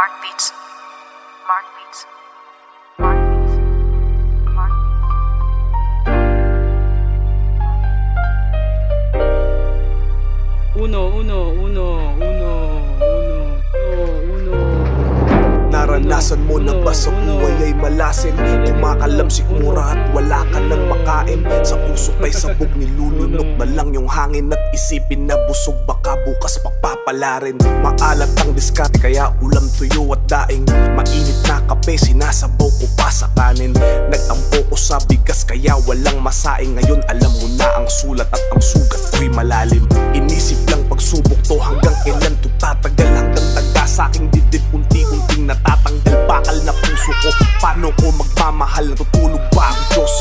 Mark Beats. Mark Beats. Mark Beats. Mark Naranasan mo na ba sa buhay ay malasin? Kumakalam sigmura at wala ka nang makain. Sa puso pa'y sabog, nilulunok na lang yung hangin. At isipin na busog, baka bukas papapala rin. Maalat ang diskarte, kaya ulam tuyo at daing. Mainit na kape, sinasabaw ko pa sa kanin. Nagtampo ko sa bigas, kaya walang masaing. Ngayon alam mo na ang sulat at ang sugat ko'y malalim. Inisip lang pagsubok to, hanggang kailan to tatagal. Hanggang taga sa aking dibdib, unti-unting natatanggal. Bakal na puso ko, paano ko magmamahal? Natutulog ba ang Diyos?